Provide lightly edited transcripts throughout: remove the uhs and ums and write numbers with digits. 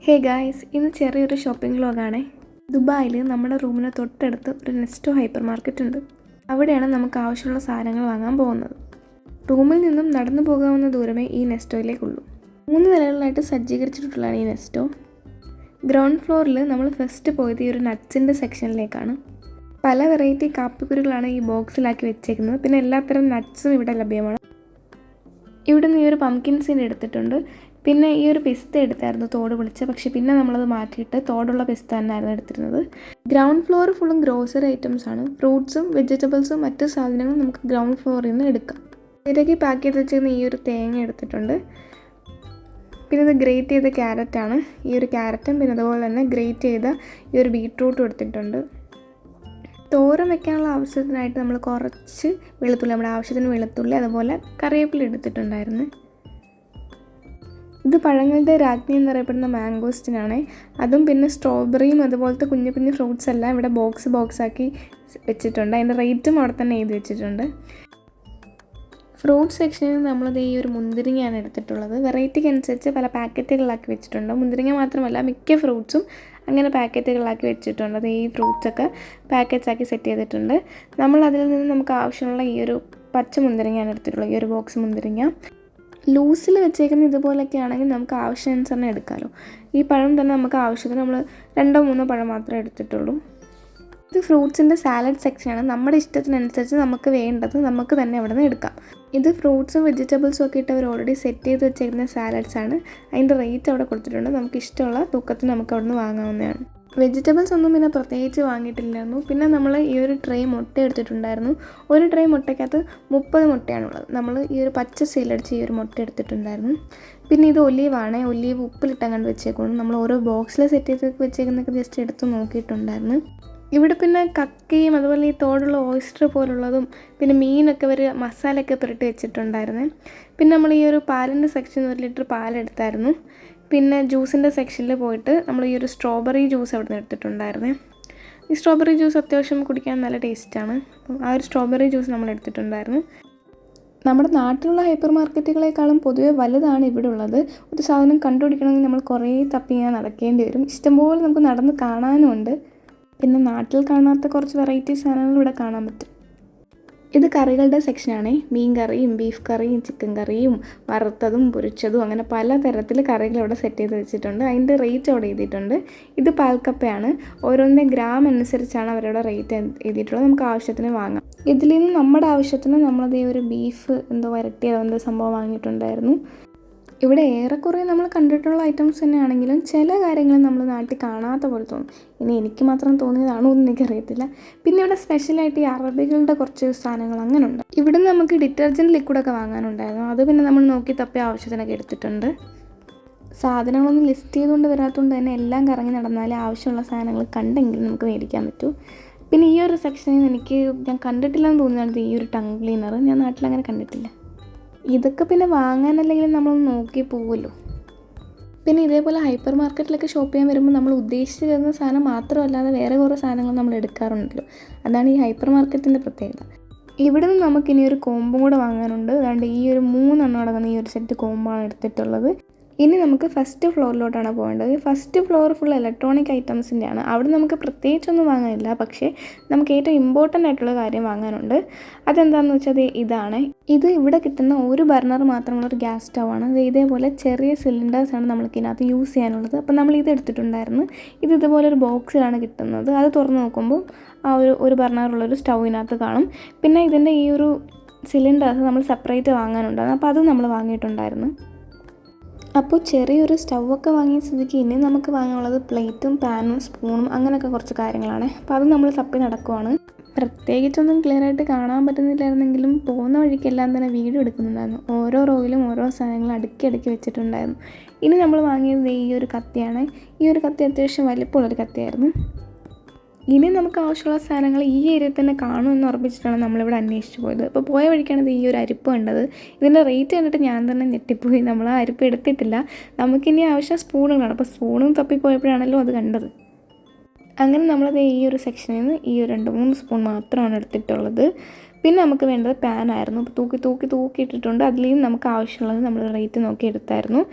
Hey guys, ഇന്ന് ചെറിയൊരു shopping വ്ലോഗാണേ. ദുബായിൽ നമ്മുടെ റൂമിന് തൊട്ടടുത്ത് ഒരു നെസ്റ്റോ ഹൈപ്പർ മാർക്കറ്റ് ഉണ്ട്. അവിടെയാണ് നമുക്ക് ആവശ്യമുള്ള സാധനങ്ങൾ വാങ്ങാൻ പോകുന്നത്. റൂമിൽ നിന്നും നടന്നു പോകാവുന്ന ദൂരമേ ഈ നെസ്റ്റോയിലേക്കുള്ളൂ. 3 നിലകളിലായിട്ട് സജ്ജീകരിച്ചിട്ടുള്ളതാണ് ഈ നെസ്റ്റോ. ഗ്രൗണ്ട് ഫ്ലോറിൽ നമ്മൾ ഫസ്റ്റ് പോയത് ഈ ഒരു നട്ട്സിൻ്റെ സെക്ഷനിലേക്കാണ്. പല വെറൈറ്റി കാപ്പിക്കുരുകളാണ് ഈ ബോക്സിലാക്കി വെച്ചേക്കുന്നത്. പിന്നെ എല്ലാത്തരം നട്ട്സും ഇവിടെ ലഭ്യമാണ്. ഇവിടെ നിന്ന് ഈ ഒരു പംകിൻസിൻ്റെ എടുത്തിട്ടുണ്ട്. പിന്നെ ഈ ഒരു പിസ്ത എടുത്തായിരുന്നു തോട് പൊളിച്ച്, പക്ഷേ പിന്നെ നമ്മളത് മാറ്റിയിട്ട് തോടുള്ള പിസ്ത തന്നെയായിരുന്നു എടുത്തിരുന്നത്. ഗ്രൗണ്ട് ഫ്ലോർ ഫുള്ളും ഗ്രോസറി ഐറ്റംസ് ആണ്. ഫ്രൂട്ട്സും വെജിറ്റബിൾസും മറ്റ് സാധനങ്ങളും നമുക്ക് ഗ്രൗണ്ട് ഫ്ലോറിൽ നിന്ന് എടുക്കാം. ഇതിലേക്ക് പാക്ക് ചെയ്ത് വെച്ചിരുന്ന ഈ ഒരു തേങ്ങ എടുത്തിട്ടുണ്ട്. പിന്നെ ഇത് ഗ്രേറ്റ് ചെയ്ത ക്യാരറ്റാണ്. ഈ ഒരു ക്യാരറ്റും പിന്നെ അതുപോലെ തന്നെ ഗ്രേറ്റ് ചെയ്ത ഈ ഒരു ബീട്രൂട്ടും എടുത്തിട്ടുണ്ട്. തോരൻ വെക്കാനുള്ള ആവശ്യത്തിനായിട്ട് നമ്മൾ കുറച്ച് വെളുത്തുള്ളി, നമ്മുടെ ആവശ്യത്തിന് വെളുത്തുള്ളി, അതുപോലെ കറിവേപ്പില എടുത്തിട്ടുണ്ടായിരുന്നു. ഇത് പഴങ്ങളുടെ രാജ്ഞി എന്നറിയപ്പെടുന്ന മാംഗോസ്റ്റിനാണ്. അതും പിന്നെ സ്ട്രോബെറിയും അതുപോലത്തെ കുഞ്ഞു കുഞ്ഞു ഫ്രൂട്ട്സ് എല്ലാം ഇവിടെ ബോക്സാക്കി വെച്ചിട്ടുണ്ട്. അതിൻ്റെ റേറ്റും അവിടെ തന്നെ എഴുതി വെച്ചിട്ടുണ്ട്. ഫ്രൂട്ട്സ് സെക്ഷനിൽ നമ്മളത് ഈ ഒരു മുന്തിരിങ്ങയാണ് എടുത്തിട്ടുള്ളത്. വെറൈറ്റിക്ക് അനുസരിച്ച് പല പാക്കറ്റുകളിലാക്കി വെച്ചിട്ടുണ്ട്. മുന്തിരിങ്ങ മാത്രമല്ല, മിക്ക ഫ്രൂട്ട്സും അങ്ങനെ പാക്കറ്റുകളിലാക്കി വെച്ചിട്ടുണ്ട്. അത് ഈ ഫ്രൂട്ട്സൊക്കെ പാക്കറ്റ്സാക്കി സെറ്റ് ചെയ്തിട്ടുണ്ട്. നമ്മൾ അതിൽ നിന്ന് നമുക്ക് ആവശ്യമുള്ള ഈ ഒരു പച്ച മുന്തിരിങ്ങയാണ് എടുത്തിട്ടുള്ളത്. ഈ ഒരു ബോക്സ് മുന്തിരിങ്ങ ലൂസിൽ വെച്ചേക്കുന്ന ഇതുപോലൊക്കെ ആണെങ്കിൽ നമുക്ക് ആവശ്യാനുസരണം എടുക്കാമല്ലോ. ഈ പഴം തന്നെ നമുക്ക് ആവശ്യത്തിന് നമ്മൾ 2-3 പഴം മാത്രമേ എടുത്തിട്ടുള്ളൂ. ഇത് ഫ്രൂട്ട്സിൻ്റെ സാലഡ് സെക്ഷനാണ്. നമ്മുടെ ഇഷ്ടത്തിനനുസരിച്ച് നമുക്ക് വേണ്ടത് നമുക്ക് തന്നെ അവിടെ നിന്ന് എടുക്കാം. ഇത് ഫ്രൂട്ട്സും വെജിറ്റബിൾസും ഒക്കെ ഇട്ട് അവർ ഓൾറെഡി സെറ്റ് ചെയ്ത് വെച്ചേക്കുന്ന സാലഡ്സാണ്. അതിൻ്റെ റേറ്റ് അവിടെ കൊടുത്തിട്ടുണ്ട്. നമുക്ക് ഇഷ്ടമുള്ള തൂക്കത്തിന് നമുക്ക് അവിടെ നിന്ന് വാങ്ങാവുന്നതാണ്. വെജിറ്റബിൾസ് ഒന്നും പിന്നെ പ്രത്യേകിച്ച് വാങ്ങിയിട്ടില്ലായിരുന്നു. പിന്നെ നമ്മൾ ഈ ഒരു ട്രേ മുട്ട എടുത്തിട്ടുണ്ടായിരുന്നു. ഒരു ട്രേ മുട്ടയ്ക്കകത്ത് 30 മുട്ടയാണുള്ളത്. നമ്മൾ ഈ ഒരു പച്ച സീലടിച്ച് ഈ ഒരു മുട്ട എടുത്തിട്ടുണ്ടായിരുന്നു. പിന്നെ ഇത് ഒലീവാണ്. ഒലീവ് ഉപ്പിലിട്ടങ്ങാണ്ട് വെച്ചേക്കുന്നു. നമ്മൾ ഓരോ ബോക്സിൽ സെറ്റ് ചെയ്ത് വെച്ചേക്കുന്നതൊക്കെ ജസ്റ്റ് എടുത്ത് നോക്കിയിട്ടുണ്ടായിരുന്നു. ഇവിടെ പിന്നെ കക്കയും അതുപോലെ ഈ തോടുള്ള ഓയിസ്റ്റർ പോലുള്ളതും പിന്നെ മീനൊക്കെ ഒരു മസാലയൊക്കെ പുരട്ടി വെച്ചിട്ടുണ്ടായിരുന്നു. പിന്നെ നമ്മൾ ഈ ഒരു പാലിൻ്റെ സെക്ഷനിൽ 1 ലിറ്റർ പാലെടുത്തായിരുന്നു. പിന്നെ ജ്യൂസിൻ്റെ സെക്ഷനിൽ പോയിട്ട് നമ്മൾ ഈ ഒരു സ്ട്രോബെറി ജ്യൂസ് അവിടെ നിന്ന് എടുത്തിട്ടുണ്ടായിരുന്നു. ഈ സ്ട്രോബെറി ജ്യൂസ് അത്യാവശ്യം കുടിക്കാൻ നല്ല ടേസ്റ്റാണ്. അപ്പം ആ ഒരു സ്ട്രോബെറി ജ്യൂസ് നമ്മൾ എടുത്തിട്ടുണ്ടായിരുന്നു. നമ്മുടെ നാട്ടിലുള്ള ഹൈപ്പർ മാർക്കറ്റുകളെക്കാളും പൊതുവെ വലുതാണ് ഇവിടെ ഉള്ളത്. ഒരു സാധനം കണ്ടുപിടിക്കണമെങ്കിൽ നമ്മൾ കുറേ തപ്പി ഇങ്ങനെ നടക്കേണ്ടി വരും. ഇഷ്ടംപോലെ നമുക്ക് നടന്ന് കാണാനുമുണ്ട്. പിന്നെ നാട്ടിൽ കാണാത്ത കുറച്ച് വെറൈറ്റി സാധനങ്ങൾ ഇവിടെ കാണാൻ പറ്റും. ഇത് കറികളുടെ സെക്ഷനാണ്. മീൻ കറിയും ബീഫ് കറിയും ചിക്കൻ കറിയും വറുത്തതും പൊരിച്ചതും അങ്ങനെ പല തരത്തിൽ കറികൾ ഇവിടെ സെറ്റ് ചെയ്ത് വെച്ചിട്ടുണ്ട്. അതിൻ്റെ റേറ്റ് അവിടെ എഴുതിയിട്ടുണ്ട്. ഇത് പാൽക്കപ്പയാണ്. ഓരോന്നിൻ്റെ ഗ്രാം അനുസരിച്ചാണ് അവരുടെ റേറ്റ് എഴുതിയിട്ടുള്ളത്. നമുക്ക് ആവശ്യത്തിന് വാങ്ങാം. ഇതിൽ നിന്ന് നമ്മുടെ ആവശ്യത്തിന് നമ്മളത് ഈ ഒരു ബീഫ് വരട്ടിയതോ എന്തോ സംഭവം വാങ്ങിയിട്ടുണ്ടായിരുന്നു. ഇവിടെ ഏറെക്കുറെ നമ്മൾ കണ്ടിട്ടുള്ള ഐറ്റംസ് തന്നെയാണെങ്കിലും ചില കാര്യങ്ങൾ നമ്മൾ നാട്ടിൽ കാണാത്ത പോലെ തോന്നും. ഇനി എനിക്ക് മാത്രം തോന്നിയതാണോ എന്ന് എനിക്കറിയത്തില്ല. പിന്നെ ഇവിടെ സ്പെഷ്യലായിട്ട് ഈ അറബികളുടെ കുറച്ച് സാധനങ്ങൾ അങ്ങനെ ഉണ്ട്. ഇവിടെ നിന്ന് നമുക്ക് ഡിറ്റർജൻറ്റ് ലിക്വിഡൊക്കെ വാങ്ങാനുണ്ടായിരുന്നു. അത് പിന്നെ നമ്മൾ നോക്കി തപ്പിയ ആവശ്യത്തിനൊക്കെ എടുത്തിട്ടുണ്ട്. സാധനങ്ങളൊന്നും ലിസ്റ്റ് ചെയ്തുകൊണ്ട് വരാത്തതുകൊണ്ട് തന്നെ എല്ലാം കറങ്ങി നടന്നാലേ ആവശ്യമുള്ള സാധനങ്ങൾ കണ്ടെങ്കിൽ നമുക്ക് മേടിക്കാൻ പറ്റൂ. പിന്നെ ഈ ഒരു സെക്ഷനിൽ ഞാൻ കണ്ടിട്ടില്ലെന്ന് തോന്നുന്നത് ഈ ഒരു ടങ് ക്ലീനർ. ഞാൻ നാട്ടിലങ്ങനെ കണ്ടിട്ടില്ല. ഇതൊക്കെ പിന്നെ വാങ്ങാനല്ലെങ്കിലും നമ്മളൊന്ന് നോക്കി പോകുമല്ലോ. പിന്നെ ഇതേപോലെ ഹൈപ്പർ മാർക്കറ്റിലൊക്കെ ഷോപ്പ് ചെയ്യാൻ വരുമ്പോൾ നമ്മൾ ഉദ്ദേശിച്ച് തരുന്ന സാധനം മാത്രമല്ലാതെ വേറെ കുറേ സാധനങ്ങൾ നമ്മൾ എടുക്കാറുണ്ടല്ലോ. അതാണ് ഈ ഹൈപ്പർ മാർക്കറ്റിൻ്റെ പ്രത്യേകത. ഇവിടെ നിന്ന് നമുക്കിനി ഒരു കോംബോ കൂടെ വാങ്ങാനുണ്ട്. അതുകൊണ്ട് ഈ ഒരു 3 എണ്ണം അടങ്ങുന്ന ഈ ഒരു സെറ്റ് കോംബോ ആണ് എടുത്തിട്ടുള്ളത്. ഇനി നമുക്ക് ഫസ്റ്റ് ഫ്ലോറിലോട്ടാണ് പോകേണ്ടത്. ഫസ്റ്റ് ഫ്ലോർ ഫുൾ ഇലക്ട്രോണിക് ഐറ്റംസിൻ്റെയാണ്. അവിടെ നമുക്ക് പ്രത്യേകിച്ചൊന്നും വാങ്ങാനില്ല. പക്ഷേ നമുക്ക് ഏറ്റവും ഇമ്പോർട്ടൻ്റ് ആയിട്ടുള്ള കാര്യം വാങ്ങാനുണ്ട്. അതെന്താണെന്ന് വെച്ചാൽ ഇതാണ്. ഇത് ഇവിടെ കിട്ടുന്ന ഒരു ബർണർ മാത്രമുള്ളൊരു ഗ്യാസ് സ്റ്റൗ ആണ്. ഇതേപോലെ ചെറിയ സിലിണ്ടേഴ്സാണ് നമ്മൾക്ക് ഇതിനകത്ത് യൂസ് ചെയ്യാനുള്ളത്. അപ്പോൾ നമ്മൾ ഇത് എടുത്തിട്ടുണ്ടായിരുന്നു. ഇത് ഇതുപോലെ ഒരു ബോക്സിലാണ് കിട്ടുന്നത്. അത് തുറന്ന് നോക്കുമ്പോൾ ആ ഒരു ബർണറുള്ളൊരു സ്റ്റൗവിനകത്ത് കാണും. പിന്നെ ഇതിൻ്റെ ഈ ഒരു സിലിണ്ടേഴ്സ് നമ്മൾ സെപ്പറേറ്റ് വാങ്ങാനുണ്ടായിരുന്നു. അപ്പോൾ അത് നമ്മൾ വാങ്ങിയിട്ടുണ്ടായിരുന്നു. അപ്പോൾ ചെറിയൊരു സ്റ്റൗവൊക്കെ വാങ്ങിയ സ്ഥിതിക്ക് ഇനി നമുക്ക് വാങ്ങാനുള്ളത് പ്ലേറ്റും പാനും സ്പൂണും അങ്ങനെയൊക്കെ കുറച്ച് കാര്യങ്ങളാണ്. അപ്പോൾ അത് നമ്മൾ തപ്പി നടക്കുവാണ്. പ്രത്യേകിച്ചൊന്നും ക്ലിയറായിട്ട് കാണാൻ പറ്റുന്നില്ലായിരുന്നെങ്കിലും പോകുന്ന വഴിക്കെല്ലാം തന്നെ വീഡിയോ എടുക്കുന്നുണ്ടായിരുന്നു. ഓരോ റോയിലും ഓരോ സാധനങ്ങൾ അടുക്കി വെച്ചിട്ടുണ്ടായിരുന്നു. ഇനി നമ്മൾ വാങ്ങിയത് ഈ ഒരു കത്തിയാണ്. ഈ ഒരു കത്തി അത്യാവശ്യം വലിപ്പമുള്ളൊരു കത്തിയായിരുന്നു. ഇനി നമുക്ക് ആവശ്യമുള്ള സാധനങ്ങൾ ഈ ഏരിയയിൽ തന്നെ കാണുമെന്ന് ഉറപ്പിച്ചിട്ടാണ് നമ്മളിവിടെ അന്വേഷിച്ച് പോയത്. അപ്പോൾ പോയ വഴിക്കാണ് ഈ ഒരു അരിപ്പ് കണ്ടത്. ഇതിൻ്റെ റേറ്റ് കണ്ടിട്ട് ഞാൻ തന്നെ ഞെട്ടിപ്പോയി. നമ്മൾ ആ അരിപ്പ് എടുത്തിട്ടില്ല. നമുക്കിനി ആവശ്യം സ്പൂണുകളാണ്. അപ്പോൾ സ്പൂണും തപ്പിപ്പോയപ്പോഴാണല്ലോ അത് കണ്ടത്. അങ്ങനെ നമ്മളത് ഈ ഒരു സെക്ഷനിൽ നിന്ന് ഈ ഒരു 2-3 സ്പൂൺ മാത്രമാണ് എടുത്തിട്ടുള്ളത്. പിന്നെ നമുക്ക് വേണ്ടത് പാനായിരുന്നു. അപ്പോൾ തൂക്കി ഇട്ടിട്ടുണ്ട്. അതിൽ നിന്ന് നമുക്ക് ആവശ്യമുള്ളത് നമ്മൾ റേറ്റ് നോക്കി എടുത്തായിരുന്നു.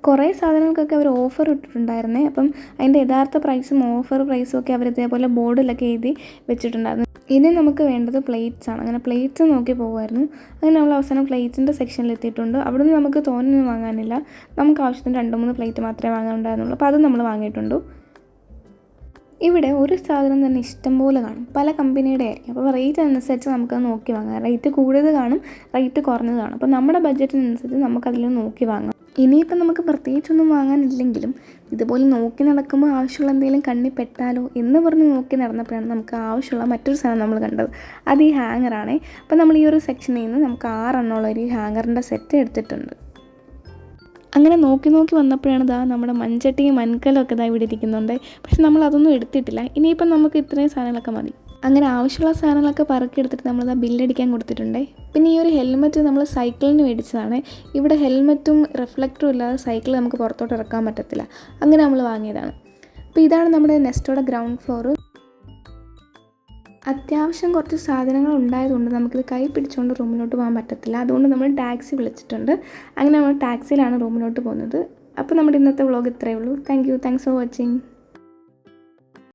കുറേ സാധനങ്ങൾക്കൊക്കെ അവർ ഓഫർ ഇട്ടിട്ടുണ്ടായിരുന്നേ. അപ്പം അതിൻ്റെ യഥാർത്ഥ പ്രൈസും ഓഫർ പ്രൈസും ഒക്കെ അവർ ഇതേപോലെ ബോർഡിലൊക്കെ എഴുതി വെച്ചിട്ടുണ്ടായിരുന്നു. ഇനി നമുക്ക് വേണ്ടത് പ്ലേറ്റ്സ് ആണ്. അങ്ങനെ പ്ലേറ്റ്സ് നോക്കി പോകുമായിരുന്നു. അങ്ങനെ നമ്മൾ അവസാനം പ്ലേറ്റ്സിൻ്റെ സെക്ഷനിൽ എത്തിയിട്ടുണ്ട്. അവിടെ നിന്ന് നമുക്ക് തോനൊന്നും വാങ്ങാനില്ല. നമുക്ക് ആവശ്യത്തിന് 2-3 പ്ലേറ്റ് മാത്രമേ വാങ്ങാനുണ്ടായിരുന്നുള്ളൂ. അപ്പോൾ അത് നമ്മൾ വാങ്ങിയിട്ടുണ്ട്. ഇവിടെ ഒരു സാധനം തന്നെ ഇഷ്ടം പോലെ കാണും. പല കമ്പനിയുടെ ആയിരിക്കും. അപ്പോൾ റേറ്റ് അനുസരിച്ച് നമുക്കത് നോക്കി വാങ്ങാം. റേറ്റ് കൂടിയത് കാണും, റേറ്റ് കുറഞ്ഞത് കാണും. അപ്പോൾ നമ്മുടെ ബഡ്ജറ്റിനനുസരിച്ച് നമുക്കതിൽ നോക്കി വാങ്ങാം. ഇനിയിപ്പം നമുക്ക് പ്രത്യേകിച്ചൊന്നും വാങ്ങാനില്ലെങ്കിലും ഇതുപോലെ നോക്കി നടക്കുമ്പോൾ ആവശ്യമുള്ള എന്തെങ്കിലും കണ്ണിൽ പെട്ടാലോ എന്ന് പറഞ്ഞ് നോക്കി നടന്നപ്പോഴാണ് നമുക്ക് ആവശ്യമുള്ള മറ്റൊരു സാധനം നമ്മൾ കണ്ടത്. അത് ഈ ഹാങ്ങറാണേ. അപ്പോൾ നമ്മൾ ഈ ഒരു സെക്ഷനിൽ നിന്ന് നമുക്ക് 6 എണ്ണമുള്ള ഒരു ഹാങ്ങറിൻ്റെ സെറ്റ് എടുത്തിട്ടുണ്ട്. അങ്ങനെ നോക്കി വന്നപ്പോഴാണ് നമ്മുടെ മൺചട്ടിയും മൺകലവും ഒക്കെ ഇവിടെ ഇരിക്കുന്നുണ്ട്. പക്ഷെ നമ്മൾ അതൊന്നും എടുത്തിട്ടില്ല. ഇനിയിപ്പം നമുക്ക് ഇത്രയും സാധനങ്ങളൊക്കെ മതി. അങ്ങനെ ആവശ്യമുള്ള സാധനങ്ങളൊക്കെ പറക്കിയെടുത്തിട്ട് നമ്മളിതാ ബില്ലടിക്കാൻ കൊടുത്തിട്ടുണ്ട്. പിന്നെ ഈ ഒരു ഹെൽമെറ്റ് നമ്മൾ സൈക്കിളിന് മേടിച്ചതാണ്. ഇവിടെ ഹെൽമെറ്റും റിഫ്ലക്ടറും ഇല്ലാതെ സൈക്കിൾ നമുക്ക് പുറത്തോട്ട് ഇറക്കാൻ പറ്റത്തില്ല. അങ്ങനെ നമ്മൾ വാങ്ങിയതാണ്. അപ്പോൾ ഇതാണ് നമ്മുടെ നെസ്റ്റോയുടെ ഗ്രൗണ്ട് ഫ്ലോർ. അത്യാവശ്യം കുറച്ച് സാധനങ്ങൾ ഉണ്ടായതുകൊണ്ട് നമുക്കിത് കൈ പിടിച്ചുകൊണ്ട് റൂമിലോട്ട് പോകാൻ പറ്റത്തില്ല. അതുകൊണ്ട് നമ്മൾ ടാക്സി വിളിച്ചിട്ടുണ്ട്. അങ്ങനെ നമ്മൾ ടാക്സിയിലാണ് റൂമിലോട്ട് പോകുന്നത്. അപ്പോൾ നമ്മുടെ ഇന്നത്തെ വ്ളോഗ് ഇത്രയേ ഉള്ളൂ. Thanks for watching.